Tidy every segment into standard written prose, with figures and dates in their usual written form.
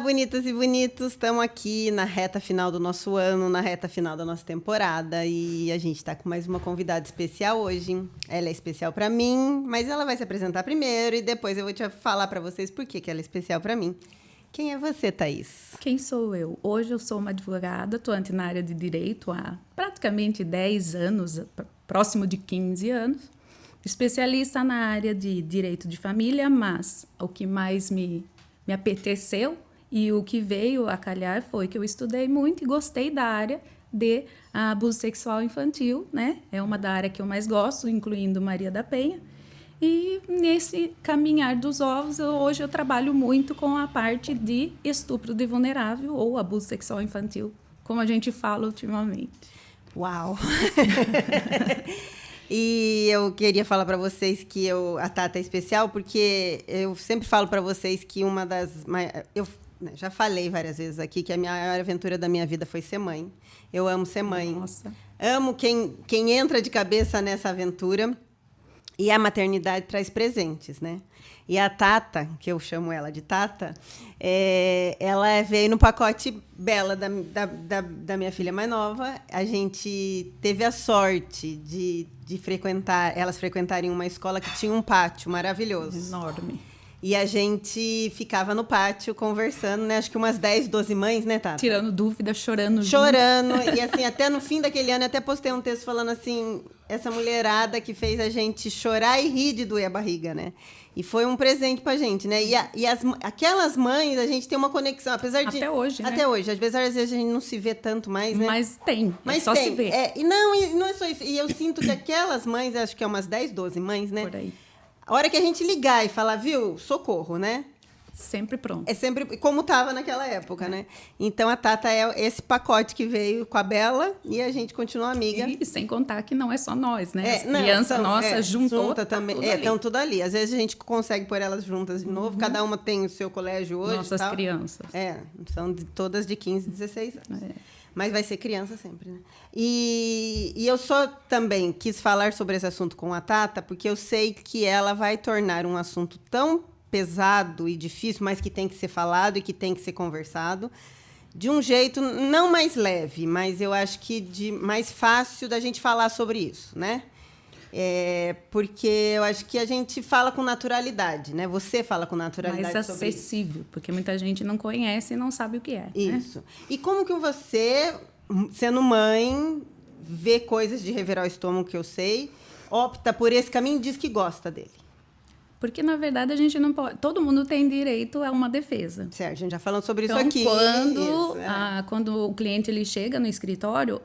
bonitas e bonitos, estamos aqui na reta final do nosso ano, na reta final da nossa temporada e a gente está com mais uma convidada especial hoje. Ela é especial para mim, mas ela vai se apresentar primeiro e depois eu vou te falar para vocês por que ela é especial para mim. Quem é você, Thaís? Quem sou eu? Hoje eu sou uma advogada, atuante na área de direito há praticamente 10 anos, próximo de 15 anos. Especialista na área de direito de família, mas o que mais me apeteceu e o que veio a calhar foi que eu estudei muito e gostei da área de abuso sexual infantil, né? É uma da área que eu mais gosto, incluindo Maria da Penha. E nesse caminhar dos ovos, hoje eu trabalho muito com a parte de estupro de vulnerável ou abuso sexual infantil, como a gente fala ultimamente. Uau! E eu queria falar para vocês que a Tata é especial, porque eu sempre falo para vocês que uma das... Eu já falei várias vezes aqui que a maior aventura da minha vida foi ser mãe. Eu amo ser mãe. Nossa. Amo quem entra de cabeça nessa aventura. E a maternidade traz presentes, né? E a Tata, que eu chamo ela de Tata, ela veio no pacote Bela da minha filha mais nova. A gente teve a sorte de elas frequentarem uma escola que tinha um pátio maravilhoso. Enorme. E a gente ficava no pátio conversando, né? Acho que umas 10, 12 mães, né, Tata? Tirando dúvida, chorando. Chorando. E assim, até no fim daquele ano, eu até postei um texto falando assim, essa mulherada que fez a gente chorar e rir de doer a barriga, né? E foi um presente pra gente, né? Aquelas mães, a gente tem uma conexão, apesar de... Até hoje, né? Até hoje. Às vezes a gente não se vê tanto mais, né? Mas tem, Mas só tem. se vê. E não é só isso. E eu sinto que aquelas mães, acho que é umas 10, 12 mães, né? Por aí. A hora que a gente ligar e falar, viu, socorro, né? Sempre pronto. É sempre como estava naquela época, né? Então, a Tata é esse pacote que veio com a Bela e a gente continua amiga. E sem contar que não é só nós, né? As crianças nossas juntou, junta também. Estão tudo ali. Às vezes a gente consegue pôr elas juntas de novo. Cada uma tem o seu colégio hoje. Nossas tal. crianças. São todas de 15, 16 anos. Mas vai ser criança sempre, né? E eu só também quis falar sobre esse assunto com a Tata, porque eu sei que ela vai tornar um assunto tão pesado e difícil, mas que tem que ser falado e que tem que ser conversado, de um jeito não mais leve, mas eu acho que mais fácil da gente falar sobre isso, né? Porque eu acho que a gente fala com naturalidade, né? Você fala com naturalidade mais sobre isso. acessível, porque muita gente não conhece e não sabe o que é. Isso. Né? E como que você, sendo mãe, vê coisas de revirar o estômago que eu sei, opta por esse caminho e diz que gosta dele? Porque, na verdade, a gente não pode... Todo mundo tem direito a uma defesa. Certo, a gente já falando sobre então, isso aqui. Quando o cliente ele chega no escritório,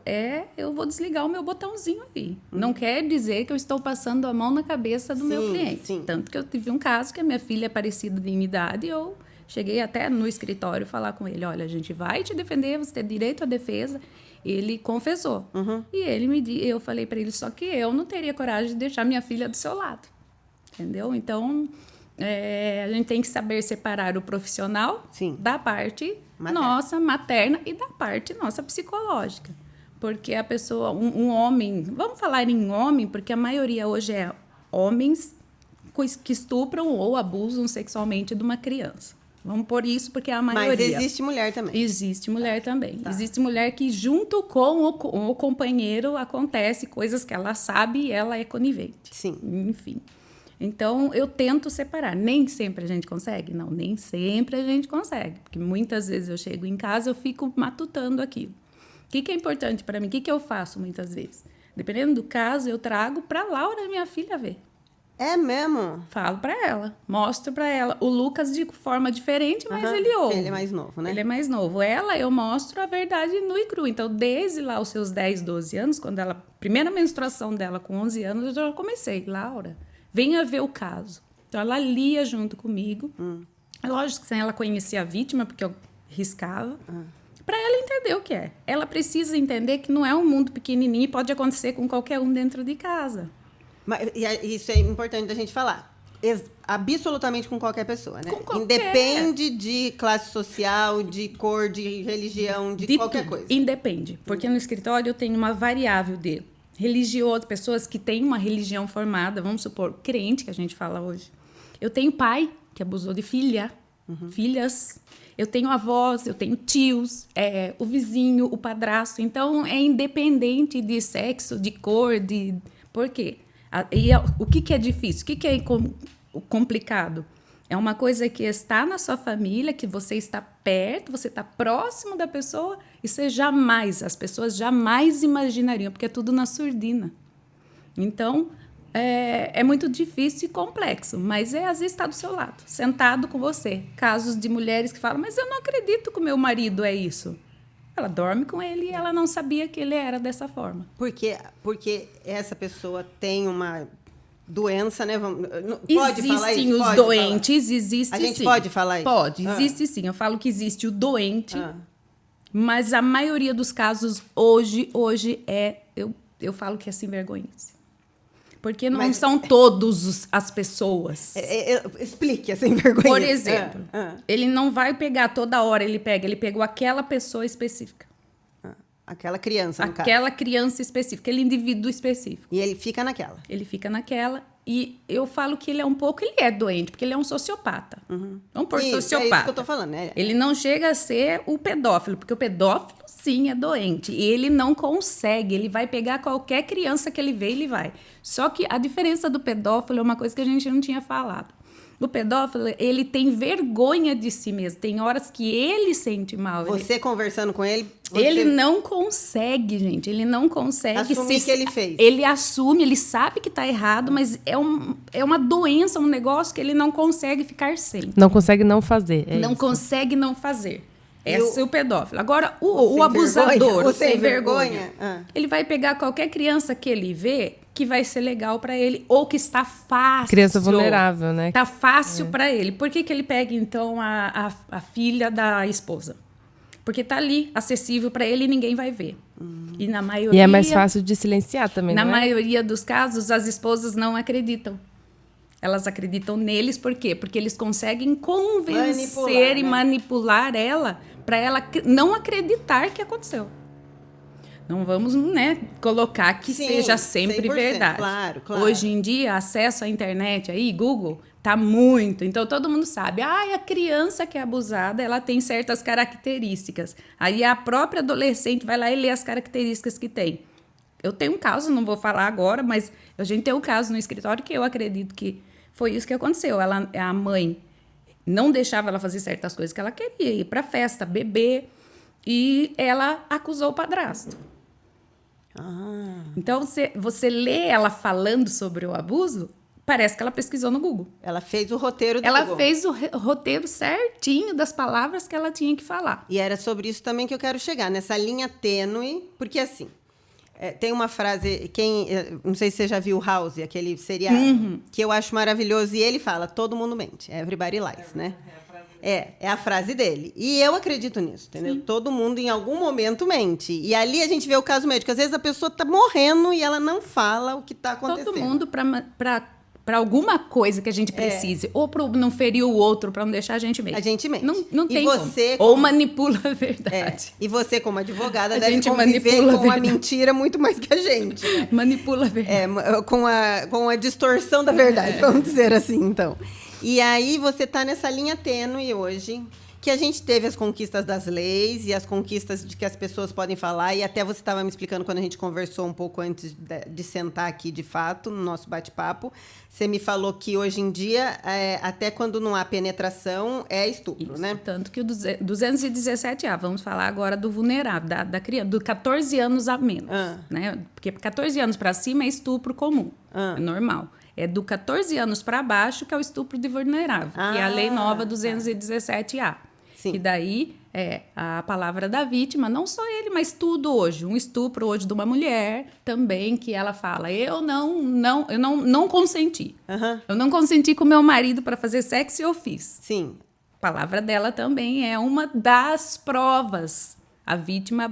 eu vou desligar o meu botãozinho ali. Não quer dizer que eu estou passando a mão na cabeça do meu cliente. Sim. Tanto que eu tive um caso que a minha filha é parecida de minha idade e eu cheguei até no escritório falar com ele, olha, a gente vai te defender, você tem direito à defesa. Ele confessou. E eu falei para ele, só que eu não teria coragem de deixar minha filha do seu lado. Entendeu? Então, a gente tem que saber separar o profissional da parte nossa materna e da parte nossa psicológica. Porque a pessoa, um homem... Vamos falar em homem, porque a maioria hoje é homens que estupram ou abusam sexualmente de uma criança. Vamos por isso, porque é a maioria. Mas existe mulher também. Existe mulher também. Tá. Existe mulher que, junto com o companheiro, acontece coisas que ela sabe e ela é conivente. Sim. Enfim. Então, eu tento separar. Nem sempre a gente consegue? Não, nem sempre a gente consegue. Porque muitas vezes eu chego em casa, eu fico matutando aquilo. O que é importante para mim? O que eu faço muitas vezes? Dependendo do caso, eu trago para Laura, minha filha, ver. É mesmo? Falo para ela, mostro para ela. O Lucas de forma diferente, mas ele ouve. Ele é mais novo, né? Ele é mais novo. Ela, eu mostro a verdade nua e crua. Então, desde lá os seus 10, 12 anos, quando ela... Primeira menstruação dela com 11 anos, eu já comecei. Laura... Venha ver o caso. Então, ela lia junto comigo. É lógico que ela conhecia a vítima, porque eu riscava. Para ela entender o que é. Ela precisa entender que não é um mundo pequenininho e pode acontecer com qualquer um dentro de casa. Mas, isso é importante da gente falar. Absolutamente com qualquer pessoa, né? Independe de classe social, de cor, de religião, de qualquer coisa. Independe. Porque no escritório eu tenho uma variável de religioso, pessoas que têm uma religião formada, vamos supor, crente, que a gente fala hoje. Eu tenho pai que abusou de filha. filhas, eu tenho avós, eu tenho tios, o vizinho, o padrasto. Então, é independente de sexo, de cor, de... Por quê? O que é difícil? O que é complicado? É uma coisa que está na sua família, que você está perto, você está próximo da pessoa, e as pessoas jamais imaginariam, porque é tudo na surdina. Então, é muito difícil e complexo, mas às vezes está do seu lado, sentado com você. Casos de mulheres que falam, mas eu não acredito que o meu marido é isso. Ela dorme com ele e ela não sabia que ele era dessa forma. Porque essa pessoa tem uma doença, né? Pode falar isso? Existem os doentes, existe sim. A gente pode falar isso? Pode, existe sim. Eu falo que existe o doente, mas a maioria dos casos hoje eu falo que é sem vergonhice. Porque não são todas as pessoas. Explique a sem vergonhice. Por exemplo, ele não vai pegar toda hora, ele pegou aquela pessoa específica. Aquela criança, no caso. Aquela criança específica, aquele indivíduo específico. E ele fica naquela. Ele fica naquela. E eu falo que ele é doente, porque ele é um sociopata. Vamos por sociopata. É isso que eu tô falando, né? Ele não chega a ser o pedófilo, porque o pedófilo, sim, é doente. E ele não consegue, ele vai pegar qualquer criança que ele vê, ele vai. Só que a diferença do pedófilo é uma coisa que a gente não tinha falado. O pedófilo, ele tem vergonha de si mesmo. Tem horas que ele sente mal. Você conversando com ele... Ele não consegue, gente. Ele não consegue... Assumir que ele fez. Ele assume, ele sabe que está errado, mas é uma doença, um negócio que ele não consegue ficar sem. Não consegue não fazer. Não consegue não fazer. Esse é o pedófilo. Agora, o abusador, o sem vergonha, ele vai pegar qualquer criança que ele vê que vai ser legal para ele, ou que está fácil. Criança vulnerável, né? Está fácil para ele. Por que ele pega, então, a filha da esposa? Porque está ali, acessível para ele e ninguém vai ver. E na maioria... E é mais fácil de silenciar também, na maioria dos casos, as esposas não acreditam. Elas acreditam neles, por quê? Porque eles conseguem convencer e manipular ela para ela não acreditar que aconteceu. Não vamos, né, colocar que seja sempre verdade. Claro. Hoje em dia, acesso à internet aí, Google, tá muito. Então, todo mundo sabe. A criança que é abusada, ela tem certas características. Aí, a própria adolescente vai lá e lê as características que tem. Eu tenho um caso, não vou falar agora, mas a gente tem um caso no escritório que eu acredito que foi isso que aconteceu. A mãe não deixava ela fazer certas coisas que ela queria, ir para festa, beber, e ela acusou o padrasto. Então, você lê ela falando sobre o abuso, parece que ela pesquisou no Google. Ela fez o roteiro do Google. Ela fez o roteiro certinho das palavras que ela tinha que falar. E era sobre isso também que eu quero chegar, nessa linha tênue, porque assim, tem uma frase, não sei se você já viu House, aquele seriado, que eu acho maravilhoso, e ele fala, todo mundo mente, everybody lies, né? É a frase dele. E eu acredito nisso, entendeu? Sim. Todo mundo, em algum momento, mente. E ali a gente vê o caso médico. Às vezes a pessoa está morrendo e ela não fala o que está acontecendo. Todo mundo, para alguma coisa que a gente precise. Ou para não ferir o outro, para não deixar a gente mente. A gente mente. Não tem você, ou manipula a verdade. E você, como advogada, deve conviver com a mentira muito mais que a gente. Né? Manipula a verdade. Com a distorção da verdade, vamos dizer assim, então. E aí você está nessa linha tênue hoje, que a gente teve as conquistas das leis e as conquistas de que as pessoas podem falar, e até você estava me explicando quando a gente conversou um pouco antes de sentar aqui, de fato, no nosso bate-papo, você me falou que hoje em dia, até quando não há penetração, é estupro, né? Tanto que o 217A, vamos falar agora do vulnerável, da criança, do 14 anos a menos, né? Porque 14 anos para cima é estupro comum, é normal. É do 14 anos para baixo que é o estupro de vulnerável, que é a lei nova 217A. Sim. Que daí é a palavra da vítima, não só ele, mas tudo hoje. Um estupro hoje de uma mulher também, que ela fala, eu não consenti. Eu não consenti com meu marido para fazer sexo e eu fiz. Sim. A palavra dela também é uma das provas. A vítima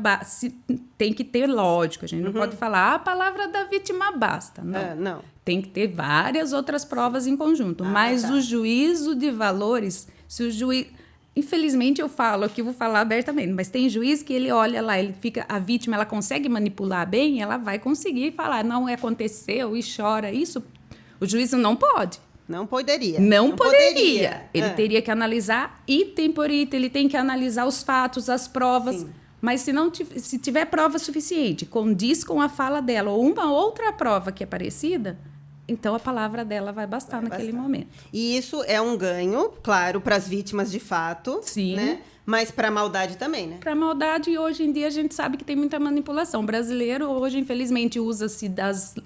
tem que ter lógico. A gente não pode falar, a palavra da vítima basta. Não. Tem que ter várias outras provas em conjunto. Mas o juízo de valores, se o juiz... Infelizmente, eu falo aqui, vou falar abertamente, mas tem juiz que ele olha lá, a vítima, ela consegue manipular bem, ela vai conseguir falar, não aconteceu e chora. Isso, o juiz não pode. Não poderia. Não poderia. Ele teria que analisar item por item, ele tem que analisar os fatos, as provas. Sim. Mas se tiver prova suficiente, condiz com a fala dela ou uma outra prova que é parecida, então a palavra dela vai bastar naquele momento. E isso é um ganho, claro, para as vítimas de fato. Sim. Né? Mas para a maldade também, né? Para a maldade, hoje em dia, a gente sabe que tem muita manipulação. O brasileiro, hoje, infelizmente, usa-se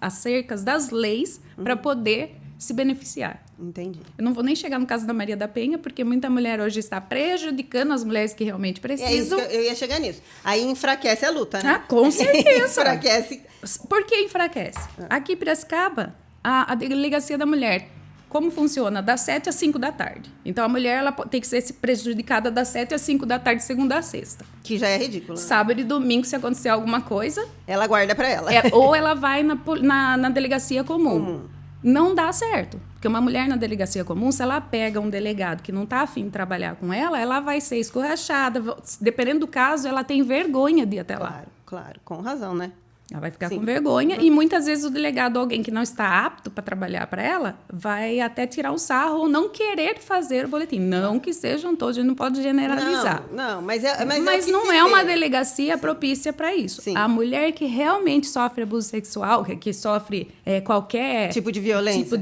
as cercas das leis para poder se beneficiar. Entendi. Eu não vou nem chegar no caso da Maria da Penha, porque muita mulher hoje está prejudicando as mulheres que realmente precisam. Eu ia chegar nisso. Aí enfraquece a luta, né? Ah, com certeza. Enfraquece. Por que enfraquece? Aqui em Piracicaba, a Delegacia da Mulher, como funciona? Das 7 às 5 da tarde. Então, a mulher ela tem que ser prejudicada das 7 às 5 da tarde, segunda a sexta. Que já é ridículo. Né? Sábado e domingo, se acontecer alguma coisa... Ela guarda para ela. Ou ela vai na delegacia comum. Não dá certo. Porque uma mulher na delegacia comum, se ela pega um delegado que não está afim de trabalhar com ela vai ser escorrachada. Dependendo do caso, ela tem vergonha de ir até lá. Claro. Com razão, né? Ela vai ficar com vergonha e muitas vezes o delegado, alguém que não está apto para trabalhar para ela, vai até tirar um sarro ou não querer fazer o boletim. Não que sejam todos, a gente não pode generalizar. Mas não é uma delegacia propícia para isso. Sim. A mulher que realmente sofre abuso sexual, que sofre qualquer tipo de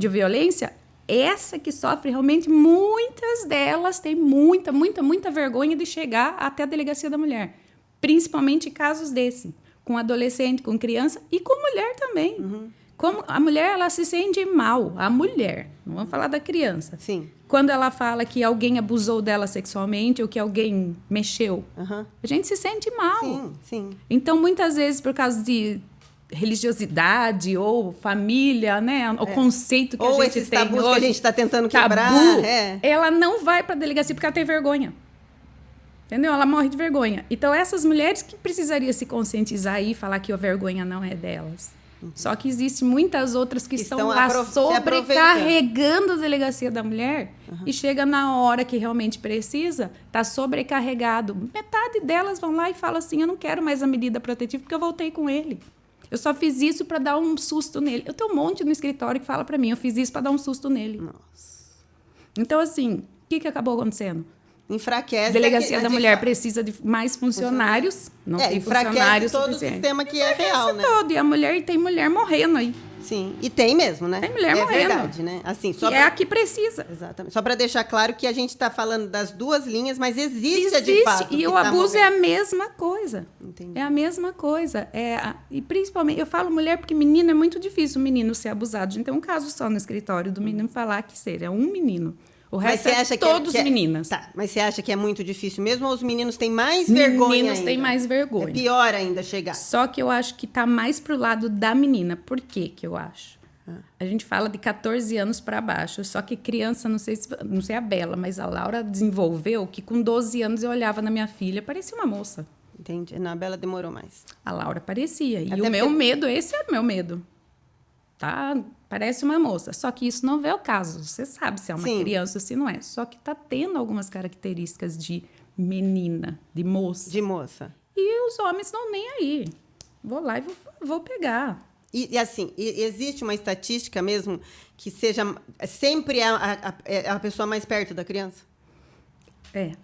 violência, essa que sofre realmente, muitas delas têm muita vergonha de chegar até a delegacia da mulher. Principalmente em casos desse. Com adolescente, com criança e com mulher também. Como a mulher, ela se sente mal. A mulher, não vamos falar da criança. Sim. Quando ela fala que alguém abusou dela sexualmente ou que alguém mexeu, a gente se sente mal. Sim. Então, muitas vezes, por causa de religiosidade ou família, né? O conceito que ou a gente tem hoje. Que a gente está tentando quebrar. Ela não vai para a delegacia porque ela tem vergonha. Entendeu? Ela morre de vergonha. Então, essas mulheres que precisariam se conscientizar e falar que a vergonha não é delas. Só que existem muitas outras que estão lá sobrecarregando a delegacia da mulher e chega na hora que realmente precisa, está sobrecarregado. Metade delas vão lá e falam assim, eu não quero mais a medida protetiva porque eu voltei com ele. Eu só fiz isso para dar um susto nele. Eu tenho um monte no escritório que fala para mim, eu fiz isso para dar um susto nele. Nossa. Então, assim, o que acabou acontecendo? Enfraquece. A Delegacia da Mulher precisa de mais funcionários. Não tem funcionários todo o sistema que é real, né? Todo. E tem mulher morrendo aí. Sim, e tem mesmo, né? Tem mulher morrendo. É verdade, né? Assim, é a que precisa. Exatamente. Só para deixar claro que a gente está falando das duas linhas, mas existe de fato. E o abuso é a mesma coisa. Entendi. É a mesma coisa. E principalmente, eu falo mulher porque menino é muito difícil o menino ser abusado. A gente tem um caso só no escritório do menino falar que seria um menino. O resto todos meninas. Tá, mas você acha que é muito difícil mesmo ou os meninos têm mais vergonha Meninos têm mais vergonha. É pior ainda chegar. Só que eu acho que tá mais pro lado da menina. Por quê que eu acho? A gente fala de 14 anos para baixo. Só que criança, não sei a Bela, mas a Laura desenvolveu que com 12 anos eu olhava na minha filha, parecia uma moça. Entendi. Na Bela demorou mais. A Laura parecia. E o meu medo, esse é o meu medo. Tá? Parece uma moça. Só que isso não é o caso. Você sabe se é uma criança ou se não é. Só que tá tendo algumas características de menina, de moça. De moça. E os homens não nem aí. Vou lá e vou pegar. E assim, existe uma estatística mesmo que seja sempre a pessoa mais perto da criança?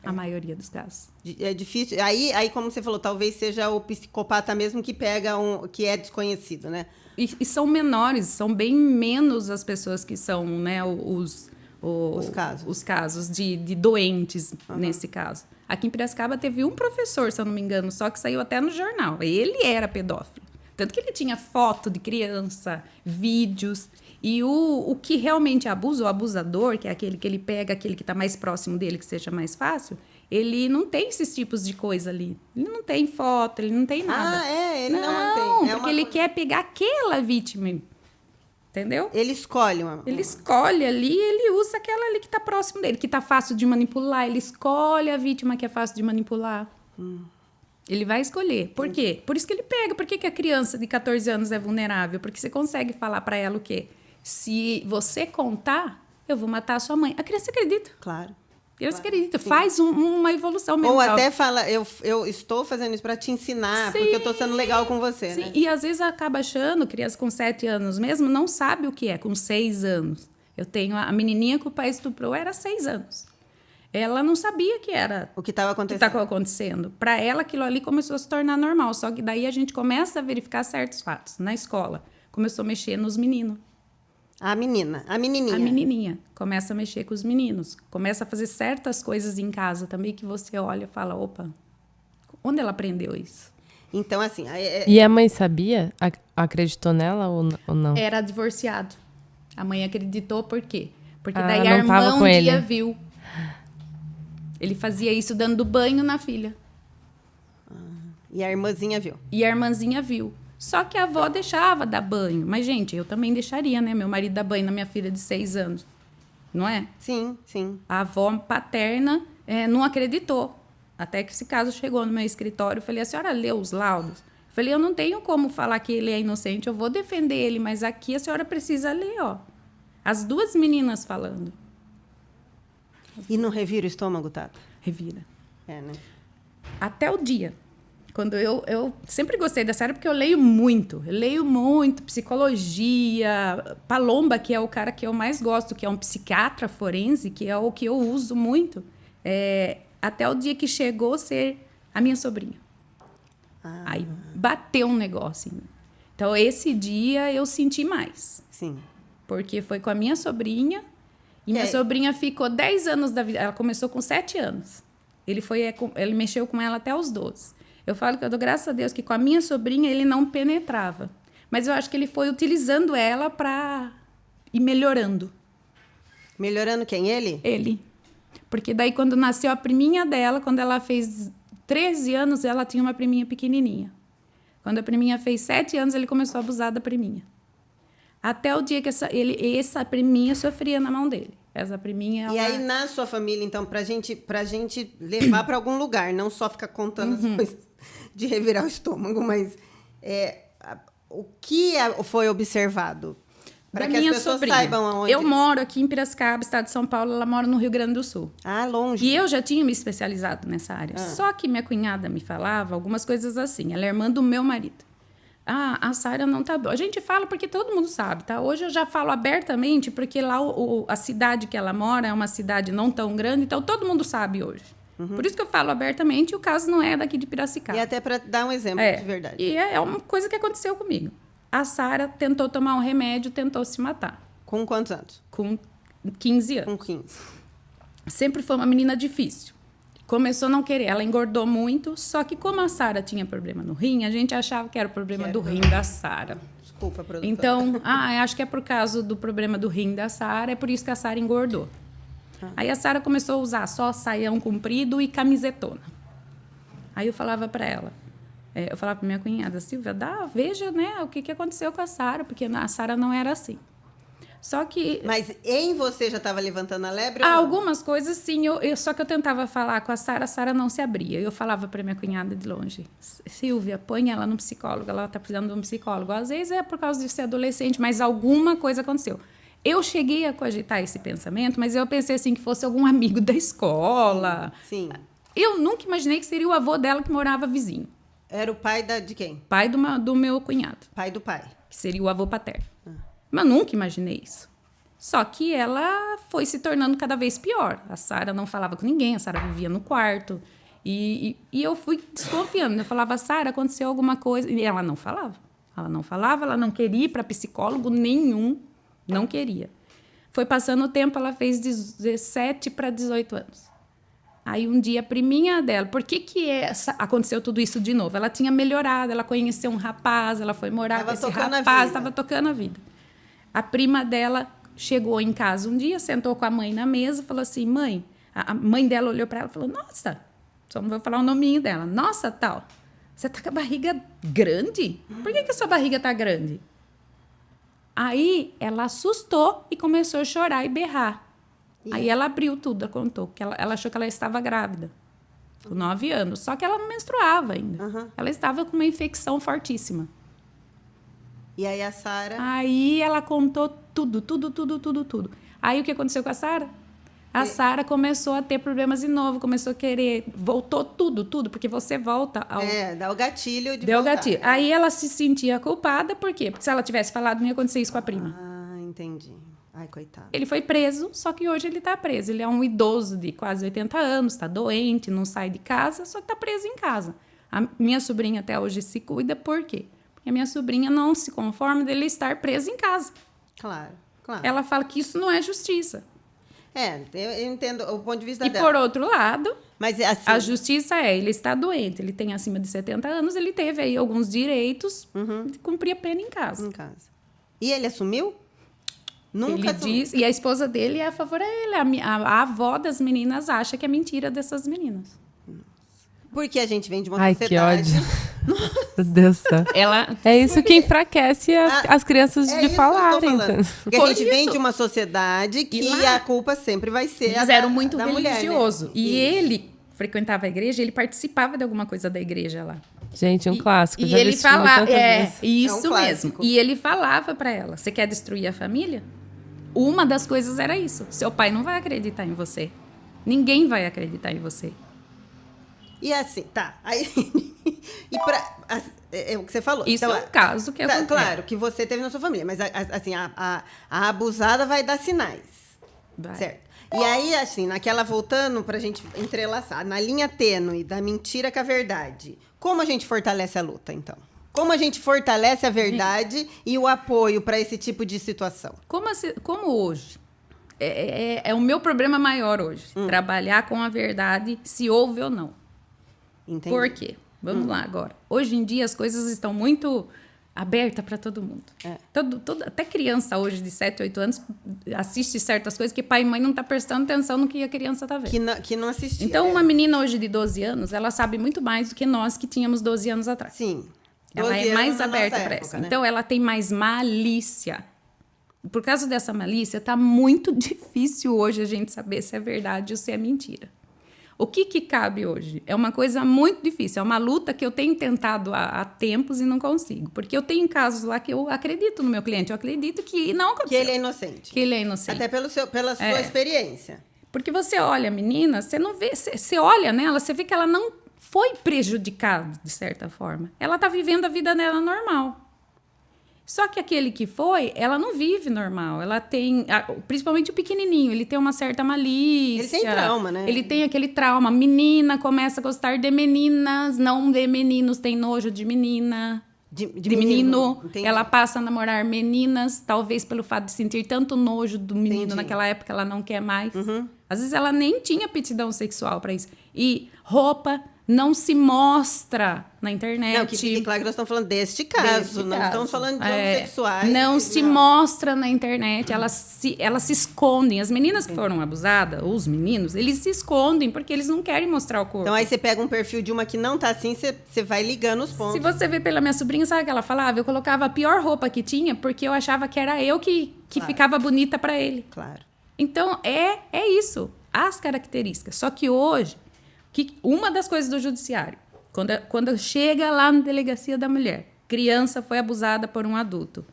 A maioria dos casos. É difícil. Aí, como você falou, talvez seja o psicopata mesmo que pega que é desconhecido, né? E são menores, são bem menos as pessoas que são, né, os casos de doentes, nesse caso. Aqui em Piracicaba teve um professor, se eu não me engano, só que saiu até no jornal. Ele era pedófilo. Tanto que ele tinha foto de criança, vídeos. E o que realmente abusa, o abusador, que é aquele que ele pega, aquele que está mais próximo dele, que seja mais fácil, ele não tem esses tipos de coisa ali. Ele não tem foto, ele não tem nada. Ele não tem. Porque ele quer pegar aquela vítima. Entendeu? Ele escolhe Ele escolhe ali, ele usa aquela ali que está próximo dele, que está fácil de manipular. Ele escolhe a vítima que é fácil de manipular. Ele vai escolher. Por quê? Por isso que ele pega. Por que a criança de 14 anos é vulnerável? Porque você consegue falar para ela o quê? Se você contar, eu vou matar a sua mãe. A criança acredita. Claro. A criança acredita. Faz uma evolução mental. Ou até fala, eu estou fazendo isso para te ensinar, porque eu estou sendo legal com você, né? E às vezes acaba achando, criança com 7 anos mesmo, não sabe o que é, com 6 anos. Eu tenho a menininha que o pai estuprou, era 6 anos. Ela não sabia que era o que estava acontecendo. Para ela, aquilo ali começou a se tornar normal. Só que daí a gente começa a verificar certos fatos. Na escola, começou a mexer nos meninos. A menininha. A menininha começa a mexer com os meninos. Começa a fazer certas coisas em casa também que você olha e fala, opa, onde ela aprendeu isso? Então, assim... E a mãe sabia? Acreditou nela ou não? Era divorciado. A mãe acreditou por quê? Porque daí a irmã tava com dia ele. viu. Ele fazia isso dando banho na filha. E a irmãzinha viu. E a irmãzinha viu. Só que a avó deixava dar banho. Mas, gente, eu também deixaria, né? Meu marido dar banho na minha filha de 6 anos. Não é? Sim, sim. A avó paterna não acreditou. Até que esse caso chegou no meu escritório. Eu falei, a senhora leu os laudos? Eu falei, eu não tenho como falar que ele é inocente. Eu vou defender ele, mas aqui a senhora precisa ler, ó. As 2 meninas falando. E não revira o estômago, Tata? Revira. É, né? Até o dia. Quando eu sempre gostei dessa área porque eu leio muito. Eu leio muito psicologia. Palomba, que é o cara que eu mais gosto, que é um psiquiatra forense, que é o que eu uso muito. Até o dia que chegou a ser a minha sobrinha. Aí bateu um negócio. Então, esse dia eu senti mais. Sim. Porque foi com a minha sobrinha. E minha sobrinha ficou 10 anos da vida. Ela começou com 7 anos. Ele mexeu com ela até os 12. Eu falo que eu dou graças a Deus que com a minha sobrinha ele não penetrava. Mas eu acho que ele foi utilizando ela para ir melhorando. Melhorando quem? Ele? Ele. Porque daí quando nasceu a priminha dela, quando ela fez 13 anos, ela tinha uma priminha pequenininha. Quando a priminha fez 7 anos, ele começou a abusar da priminha. Até o dia que essa priminha sofria na mão dele. Essa priminha... E aí, na sua família, então, pra gente levar para algum lugar, não só ficar contando as coisas de revirar o estômago, mas o que foi observado? Para que as pessoas saibam aonde... Eu moro aqui em Piracicaba, estado de São Paulo, ela mora no Rio Grande do Sul. Ah, longe. E eu já tinha me especializado nessa área. Só que minha cunhada me falava algumas coisas assim. Ela é irmã do meu marido. A Sara não tá boa. A gente fala porque todo mundo sabe, tá? Hoje eu já falo abertamente porque lá a cidade que ela mora é uma cidade não tão grande, então todo mundo sabe hoje. Por isso que eu falo abertamente e o caso não é daqui de Piracicaba. E até para dar um exemplo de verdade. E é uma coisa que aconteceu comigo. A Sara tentou tomar um remédio, tentou se matar. Com quantos anos? Com 15 anos. Com 15. Sempre foi uma menina difícil. Começou a não querer. Ela engordou muito, só que como a Sara tinha problema no rim, a gente achava que era o problema do rim da Sara. Desculpa, produtora. Então, acho que é por causa do problema do rim da Sara, é por isso que a Sara engordou. Aí a Sara começou a usar só saião comprido e camisetona. Aí eu falava para ela, eu falava para minha cunhada, Silvia, veja, né, o que aconteceu com a Sara, porque a Sara não era assim. Só que... Mas em você já estava levantando a lebre? Algumas coisas, sim. Só que eu tentava falar com a Sara não se abria. Eu falava para minha cunhada de longe, Silvia, põe ela no psicólogo, ela está precisando de um psicólogo. Às vezes é por causa de ser adolescente, mas alguma coisa aconteceu. Eu cheguei a cogitar esse pensamento, mas eu pensei assim, que fosse algum amigo da escola. Sim. Eu nunca imaginei que seria o avô dela que morava vizinho. Era o pai de quem? Pai do meu cunhado. Pai do pai. Que seria o avô paterno. Mas nunca imaginei isso. Só que ela foi se tornando cada vez pior. A Sara não falava com ninguém, a Sara vivia no quarto. E eu fui desconfiando. Eu falava, Sara, aconteceu alguma coisa. E ela não falava. Ela não queria ir para psicólogo nenhum. Não queria. Foi passando o tempo, ela fez 17 para 18 anos. Aí um dia a priminha dela, por que aconteceu tudo isso de novo? Ela tinha melhorado, ela conheceu um rapaz, ela foi morar com esse rapaz, estava tocando a vida. A prima dela chegou em casa um dia, sentou com a mãe na mesa, falou assim, mãe, a mãe dela olhou para ela e falou, nossa, só não vou falar o nominho dela, nossa, tal, você tá com a barriga grande? Por que a sua barriga tá grande? Aí ela assustou e começou a chorar e berrar. Aí ela abriu tudo, ela contou, que ela achou que ela estava grávida, com 9 anos, só que ela não menstruava ainda. Ela estava com uma infecção fortíssima. E aí a Sara... Aí ela contou tudo. Aí o que aconteceu com a Sara? A Sara começou a ter problemas de novo, começou a querer... Voltou tudo, porque você volta ao... dá o gatilho de Deu voltar. Gatilho. Aí ela se sentia culpada, por quê? Porque se ela tivesse falado, não ia acontecer isso com a prima. Ah, entendi. Ai, coitado. Ele foi preso, só que hoje ele está preso. Ele é um idoso de quase 80 anos, está doente, não sai de casa, só que está preso em casa. A minha sobrinha até hoje se cuida, por quê? Porque a minha sobrinha não se conforma dele estar preso em casa. Claro, claro. Ela fala que isso não é justiça. Eu entendo o ponto de vista E dela. por outro lado, Mas assim, a justiça ele está doente, ele tem acima de 70 anos, ele teve aí alguns direitos de cumprir a pena em casa. em casa. E ele assumiu? Nunca Ele assumiu. diz, e a esposa dele é a favor a ele. A avó das meninas acha que é mentira dessas meninas. Porque a gente vem de uma Ai, que sociedade... ódio. Meu Deus do céu. Ela É isso que enfraquece as crianças É de isso que eu tô falarem. falando. Porque a Por gente vem isso. de uma sociedade que E lá, a culpa sempre vai ser eles a eram muito da mulher, né? religioso. E Isso. ele frequentava a igreja, ele participava de alguma coisa da igreja lá. Gente, um clássico. E Já vi ele esse filme falava, tantas vezes. isso É um mesmo. clássico. E ele falava para ela: você quer destruir a família? Uma das coisas era isso. Seu pai não vai acreditar em você. Ninguém vai acreditar em você. E assim, tá. Aí, é o que você falou. Isso Então, é um caso que tá, acontece. claro, que você teve na sua família. Mas, assim, a abusada vai dar sinais. Vai. Certo. E aí, assim, naquela voltando pra gente entrelaçar, na linha tênue da mentira com a verdade, como a gente fortalece a luta, então? Como a gente fortalece a verdade e o apoio para esse tipo de situação? Como hoje? É o meu problema maior hoje. Trabalhar com a verdade, se houve ou não. Entendi. Por quê? Vamos lá agora. Hoje em dia as coisas estão muito abertas para todo mundo. Até criança hoje de 7, 8 anos assiste certas coisas que pai e mãe não estão prestando atenção no que a criança está vendo. Que não assistia. Então, uma menina hoje de 12 anos, ela sabe muito mais do que nós que tínhamos 12 anos atrás. Sim. Ela 12 é mais anos na aberta nossa para época, isso. né? Então, ela tem mais malícia. Por causa dessa malícia, está muito difícil hoje a gente saber se é verdade ou se é mentira. O que cabe hoje? É uma coisa muito difícil. É uma luta que eu tenho tentado há tempos e não consigo. Porque eu tenho casos lá que eu acredito no meu cliente. Eu acredito que não aconteceu. Que ele é inocente. Que ele é inocente. Até pela sua experiência. Porque você olha a menina, você não vê... Você olha nela, você vê que ela não foi prejudicada, de certa forma. Ela está vivendo a vida dela normal. Só que aquele que foi, ela não vive normal. Ela tem, principalmente o pequenininho, ele tem uma certa malícia. Ele tem trauma, né? Ele tem aquele trauma. Menina começa a gostar de meninas, não de meninos, tem nojo de menina. De menino. Entendi. Ela passa a namorar meninas, talvez pelo fato de sentir tanto nojo do menino. Entendi. Naquela época ela não quer mais. Às vezes ela nem tinha aptidão sexual para isso. E roupa não se mostra na internet. Não, que fique claro que nós estamos falando deste caso. Não estamos falando de homossexuais. Não se mostra na internet. Elas se escondem. As meninas que foram abusadas, ou os meninos, eles se escondem porque eles não querem mostrar o corpo. Então aí você pega um perfil de uma que não tá assim, você vai ligando os pontos. Se você vê pela minha sobrinha, sabe o que ela falava? Eu colocava a pior roupa que tinha porque eu achava que era eu que ficava bonita para ele. Claro. Então, é isso. As características. Só que hoje, uma das coisas do judiciário, quando chega lá na delegacia da mulher, criança foi abusada por um adulto,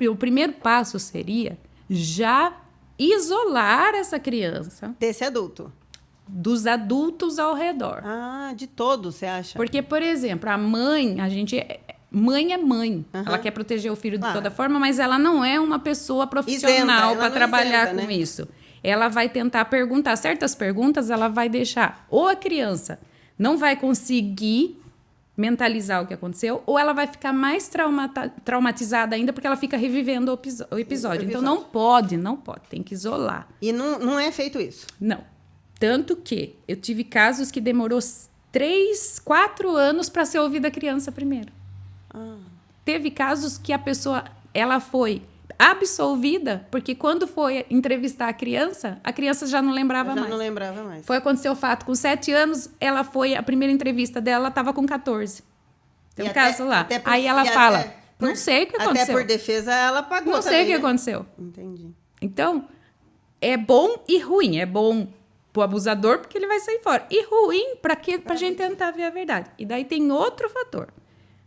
o primeiro passo seria já isolar essa criança Desse adulto. dos adultos ao redor. Ah, de todos, você acha? Porque, por exemplo, a mãe, mãe é mãe. Uhum. Ela quer proteger o filho de Claro. toda forma, mas ela não é uma pessoa profissional Isenta, para ela trabalhar não isenta, com né? isso. Ela vai tentar perguntar certas perguntas, ela vai deixar ou a criança não vai conseguir mentalizar o que aconteceu, ou ela vai ficar mais traumatizada ainda porque ela fica revivendo o episódio. Então não pode, tem que isolar. E não é feito isso. Não. Tanto que eu tive casos que demorou 3, 4 anos para ser ouvida a criança primeiro. Teve casos que a pessoa ela foi absolvida, porque quando foi entrevistar a criança já não lembrava Eu já mais. não lembrava mais. Foi acontecer o fato, com 7 anos, a primeira entrevista dela estava com 14. Tem um caso lá. Aí ela fala, não sei o que aconteceu. Até por defesa ela pagou Não sei o que também, né? aconteceu. Entendi. Então, é bom e ruim. É bom pro abusador, porque ele vai sair fora. E ruim para a gente tentar ver a verdade. E daí tem outro fator.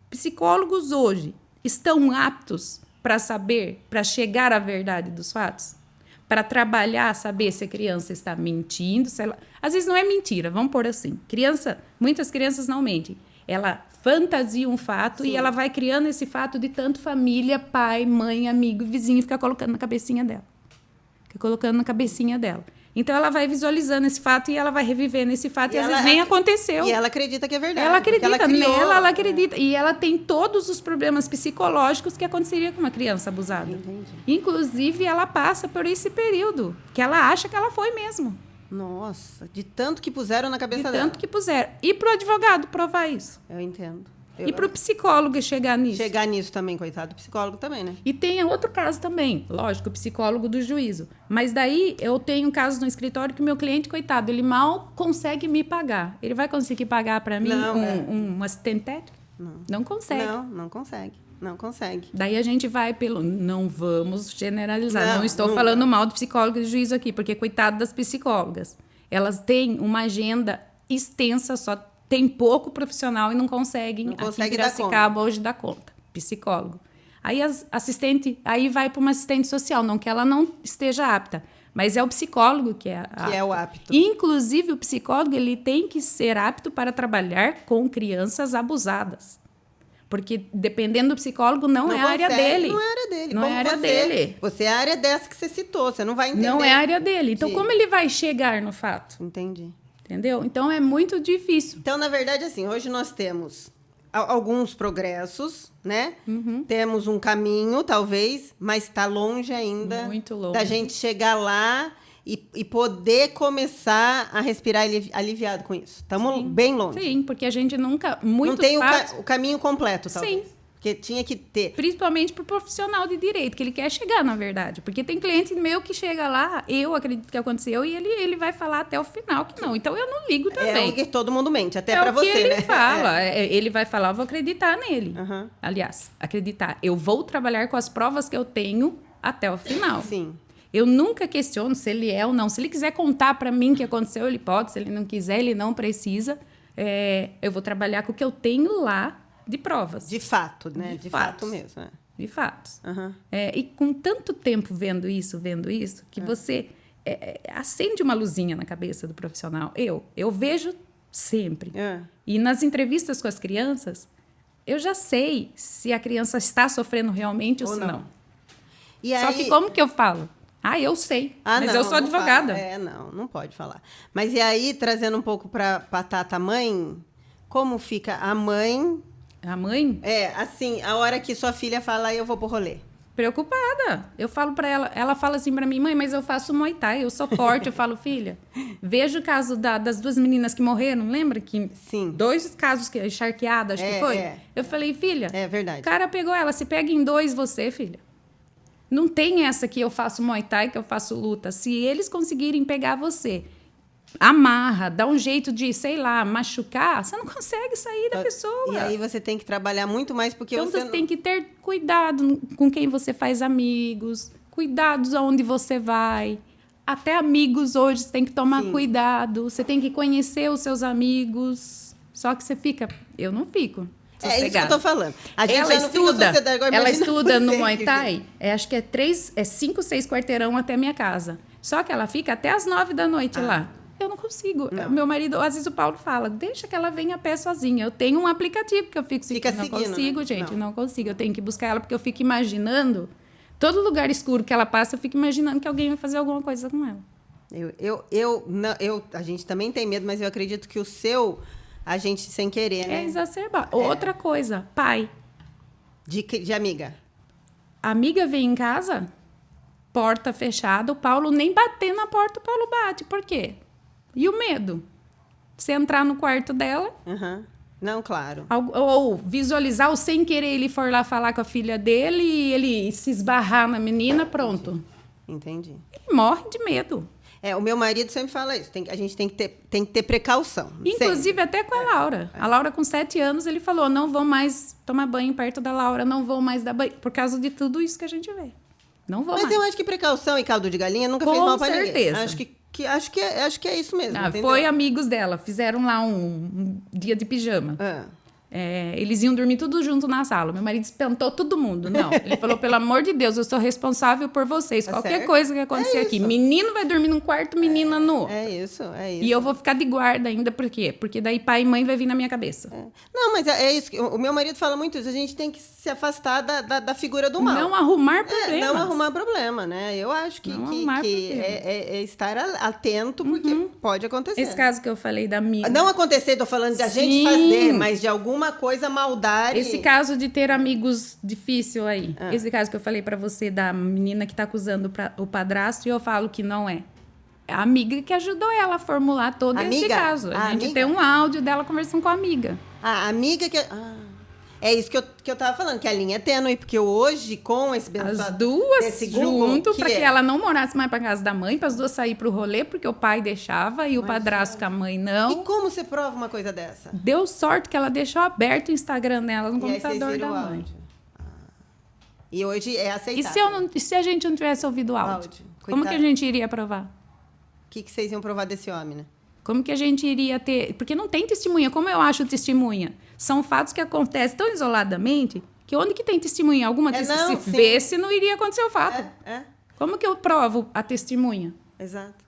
Psicólogos hoje estão aptos para saber, para chegar à verdade dos fatos? Para trabalhar, saber se a criança está mentindo, se ela... Às vezes não é mentira, vamos pôr assim. Muitas crianças não mentem. Ela fantasia um fato e ela vai criando esse fato de tanto família, pai, mãe, amigo, vizinho, ficar colocando na cabecinha dela. colocando na cabecinha dela. Então, ela vai visualizando esse fato e ela vai revivendo esse fato e às vezes ela- nem aconteceu. E ela acredita que é verdade. Ela porque acredita criou- nela, ela acredita. E ela tem todos os problemas psicológicos que aconteceria com uma criança abusada. Entendi. Inclusive, ela passa por esse período, que ela acha que ela foi mesmo. Nossa, de tanto que puseram na De cabeça dela. tanto que puseram. E pro advogado provar isso. Eu entendo. E pro psicólogo chegar nisso. Chegar nisso também, coitado do psicólogo também, né? E tem outro caso também, lógico, o psicólogo do juízo. Mas daí eu tenho casos no escritório que o meu cliente, coitado, ele mal consegue me pagar. Ele vai conseguir pagar para mim Não, um assistente técnico? Não consegue. Não consegue. Não consegue. Daí a gente vai pelo... Não vamos generalizar. Não estou nunca. falando mal do psicólogo e do juízo aqui, porque coitado das psicólogas. Elas têm uma agenda extensa, só tem pouco profissional e não conseguem aqui em consegue dar Piracicaba hoje dar conta. Psicólogo. Aí assistente, aí vai para uma assistente social, não que ela não esteja apta, mas é o psicólogo que é apto. Que é o apto. Inclusive o psicólogo, ele tem que ser apto para trabalhar com crianças abusadas. Porque dependendo do psicólogo, não é a área consegue, dele. Não é a área dele. Não Como é a área você, dele. Você é a área dessa que você citou. Você não vai entender. Não é a área dele. Então, de- como ele vai chegar no fato? Entendi. Entendeu? Então, é muito difícil. Então, na verdade, assim, hoje nós temos alguns progressos, né? Uhum. Temos um caminho, talvez, mas está longe ainda Muito longe. da gente chegar lá e poder começar a respirar aliviado com isso. Estamos bem longe. Sim, porque a gente nunca... Muitos Não tem fatos, o caminho completo, talvez. Sim. Porque tinha que ter. principalmente para o profissional de direito, que ele quer chegar, na verdade. Porque tem cliente meu que chega lá, eu acredito que aconteceu, e ele vai falar até o final que não. Então, eu não ligo também. É o que todo mundo mente, até É para o que você, ele né? fala. Ele vai falar, eu vou acreditar nele. Aham. Aliás, acreditar. Eu vou trabalhar com as provas que eu tenho até o final. Sim. Eu nunca questiono se ele é ou não. Se ele quiser contar para mim o que aconteceu, ele pode. Se ele não quiser, ele não precisa. Eu vou trabalhar com o que eu tenho lá de provas. De fato, né? De fato fatos. mesmo. É. De fatos. Aham. E com tanto tempo vendo isso, que você acende uma luzinha na cabeça do profissional. Eu vejo sempre. É. E nas entrevistas com as crianças, eu já sei se a criança está sofrendo realmente ou Ou se não. não. E Só aí... que como que eu falo? Eu sei, mas eu sou não advogada. fala. Não pode falar. Mas e aí, trazendo um pouco para Tata mãe, como fica a mãe? A mãe, Assim, a hora que sua filha fala, eu vou pro rolê. preocupada. Eu falo para ela fala assim para mim, mãe, mas eu faço Muay Thai, eu sou forte. Eu falo, filha, veja o caso das duas meninas que morreram, lembra? Que Sim. 2 casos que encharqueada, acho que foi. Eu falei, filha, É verdade. o cara pegou ela, se pega em 2 você, filha. Não tem essa que eu faço Muay Thai, que eu faço luta. Se eles conseguirem pegar você, amarra, dá um jeito de, sei lá, machucar, você não consegue sair da pessoa. E aí você tem que trabalhar muito mais, porque Então você você tem que ter cuidado com quem você faz amigos, cuidados aonde você vai. Até amigos hoje você tem que tomar cuidado, você tem que conhecer os seus amigos. Só que você fica, eu não fico. É isso que eu tô falando. A gente Ela já não fica estuda, sociedade, agora ela imagina estuda no você, Muay que- Thai, acho que é 5, 6 quarteirão até a minha casa. Só que ela fica até as 9 da noite lá. Eu não consigo. Não. Meu marido, às vezes o Paulo fala, deixa que ela venha a pé sozinha. Eu tenho um aplicativo que eu fico Fica não seguindo, consigo, né? gente, Não. não consigo. Eu tenho que buscar ela porque eu fico imaginando, todo lugar escuro que ela passa, eu fico imaginando que alguém vai fazer alguma coisa com ela. A gente também tem medo, mas eu acredito que o seu, a gente sem querer, né? É exacerbar. Outra coisa, pai. De amiga. A amiga vem em casa, porta fechada, o Paulo nem bater na porta, o Paulo bate. Por quê? E o medo? Você entrar no quarto dela, Aham. Não, claro. ou visualizar, ou sem querer ele for lá falar com a filha dele e ele se esbarrar na menina, pronto. Entendi. Ele morre de medo. O meu marido sempre fala isso. A gente tem que ter precaução. Inclusive até com a Laura. A Laura, com 7 anos, ele falou, não vou mais tomar banho perto da Laura, não vou mais dar banho. Por causa de tudo isso que a gente vê. Não vou Mas mais. eu acho que precaução e caldo de galinha nunca fez Com mal pra ninguém. certeza. Acho que é isso mesmo. Entendeu? Foi amigos dela, fizeram lá um dia de pijama. Eles iam dormir tudo junto na sala. Meu marido espantou todo mundo. Não, ele falou, pelo amor de Deus, eu sou responsável por vocês. Qualquer certo. coisa que acontecer aqui. Menino vai dormir num quarto, menina no. É isso. E eu vou ficar de guarda ainda, por quê? Porque daí pai e mãe vai vir na minha cabeça. Não, mas é isso. O meu marido fala muito isso. A gente tem que se afastar da figura do mal. Não arrumar problemas. Não arrumar problema, né? Eu acho que é estar atento, porque pode acontecer. Esse caso que eu falei da amiga. Não acontecer, tô falando de a gente fazer, mas de alguma coisa maldar. Esse caso de ter amigos difícil aí. Esse caso que eu falei pra você da menina que tá acusando o padrasto, e eu falo que não é. É a amiga que ajudou ela a formular todo esse caso. A gente tem um áudio dela conversando com a amiga. A amiga que... é isso que eu tava falando, que a linha é tênue, porque hoje, com esse... As duas junto, para que ela não morasse mais pra casa da mãe, para as duas sair pro rolê, porque o pai deixava e o padrasto com a mãe não. E como você prova uma coisa dessa? Deu sorte que ela deixou aberto o Instagram dela no computador da mãe. E hoje é aceitável. E se a gente não tivesse ouvido o áudio? Como que a gente iria provar? O que vocês iam provar desse homem, né? Como que a gente iria ter... Porque não tem testemunha. Como eu acho testemunha? São fatos que acontecem tão isoladamente que onde que tem testemunha? Alguma testemunha? Se vê, não iria acontecer o fato. Como que eu provo a testemunha? Exato.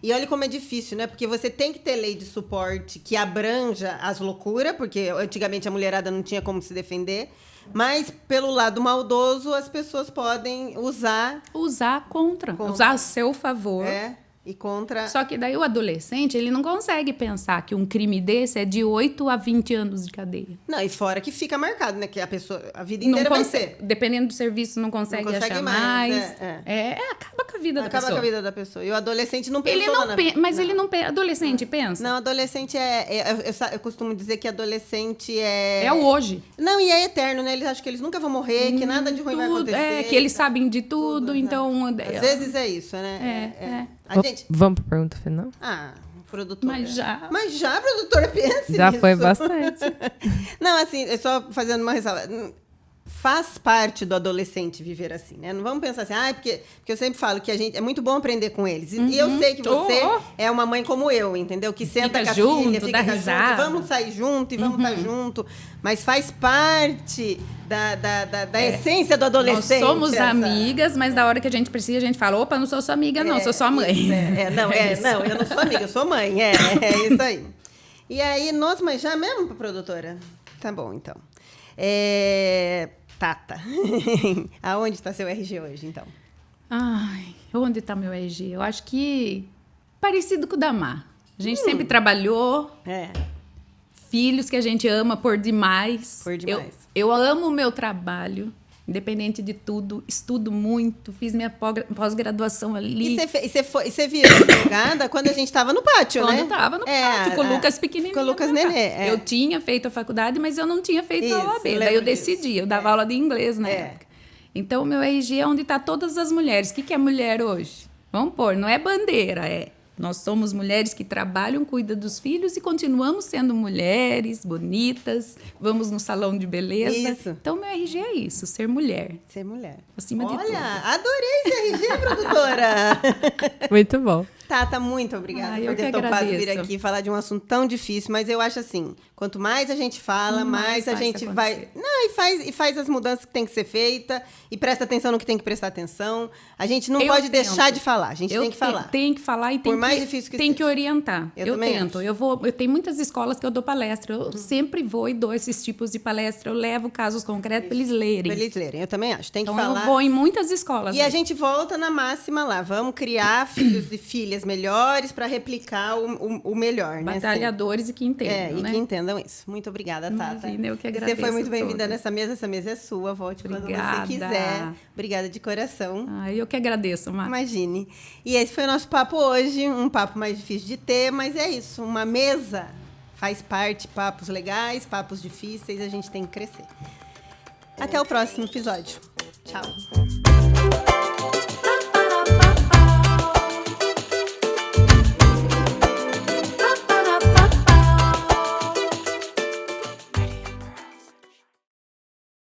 E olha como é difícil, né? Porque você tem que ter lei de suporte que abranja as loucuras, porque antigamente a mulherada não tinha como se defender. Mas, pelo lado maldoso, as pessoas podem usar contra. Usar a seu favor. E contra... Só que daí o adolescente, ele não consegue pensar que um crime desse é de 8 a 20 anos de cadeia. Não, e fora que fica marcado, né? Que a pessoa, a vida inteira vai ser. Dependendo do serviço, não consegue achar mais. Acaba com a vida da pessoa. Acaba com a vida da pessoa. E o adolescente não pensa Mas ele não pensa. Adolescente pensa? Não, adolescente eu costumo dizer que adolescente é... É o hoje. Não, e é eterno, né? Eles acham que eles nunca vão morrer, que nada de ruim vai acontecer. Que eles sabem de tudo, então... Às vezes é isso, né? Vamos para a pergunta final? Produtora. Mas já, produtora, pense já nisso. Foi bastante. Não, assim, é só fazendo uma ressalva. Faz parte do adolescente viver assim, né? Não vamos pensar assim, porque eu sempre falo que é muito bom aprender com eles. E eu sei que você é uma mãe como eu, entendeu? Que senta com a filha, fica risada. Vamos sair junto e vamos estar junto. Mas faz parte da essência do adolescente. Nós somos amigas, mas da hora que a gente precisa, a gente fala, opa, não sou sua amiga, não, sou sua mãe. Não, eu não sou amiga, eu sou mãe. É isso aí. E aí, nossa, mas já mesmo pra produtora? Tá bom, então. Tata, aonde está seu RG hoje, então? Onde está meu RG? Eu acho que parecido com o da Má. A gente sempre trabalhou. Filhos que a gente ama por demais. Eu amo o meu trabalho, independente de tudo. Estudo muito, fiz minha pós-graduação ali. E você virou advogada quando a gente estava no pátio, né? Quando estava no pátio, com o Lucas pequenininho. Com o Lucas Nenê. Eu tinha feito a faculdade, mas eu não tinha feito a OAB. Daí eu decidi, eu dava aula de inglês na época. Então, o meu RG é onde está todas as mulheres. O que é mulher hoje? Vamos pôr, não é bandeira, nós somos mulheres que trabalham, cuidam dos filhos e continuamos sendo mulheres bonitas, vamos no salão de beleza. Isso. Então, meu RG é isso, ser mulher. Ser mulher. Acima de tudo. Olha, adorei esse RG, produtora. Muito bom. Tata, muito obrigada por ter topado vir aqui falar de um assunto tão difícil, mas eu acho assim, quanto mais a gente fala, mais a gente vai... Não, e faz as mudanças que tem que ser feita, e presta atenção no que tem que prestar atenção. A gente não pode deixar de falar, a gente tem que falar. Tem que falar e tem que orientar. Eu tento. Eu tenho muitas escolas que eu dou palestra, eu sempre vou e dou esses tipos de palestra, eu levo casos concretos para eles lerem. Para eles lerem, eu também acho, tem que falar. Então eu vou em muitas escolas. E a gente volta na máxima lá, vamos criar filhos e filhas melhores para replicar o melhor, né? Batalhadores e que entendam, né? E que entendam isso. Muito obrigada, Tata. Imagina, eu que agradeço. Você foi muito bem-vinda nessa mesa. Essa mesa é sua. Volte quando você quiser. Obrigada de coração. Eu que agradeço, Má. Imagine. E esse foi o nosso papo hoje. Um papo mais difícil de ter, mas é isso. Uma mesa faz parte. Papos legais, papos difíceis. A gente tem que crescer. Até o próximo episódio. Tchau.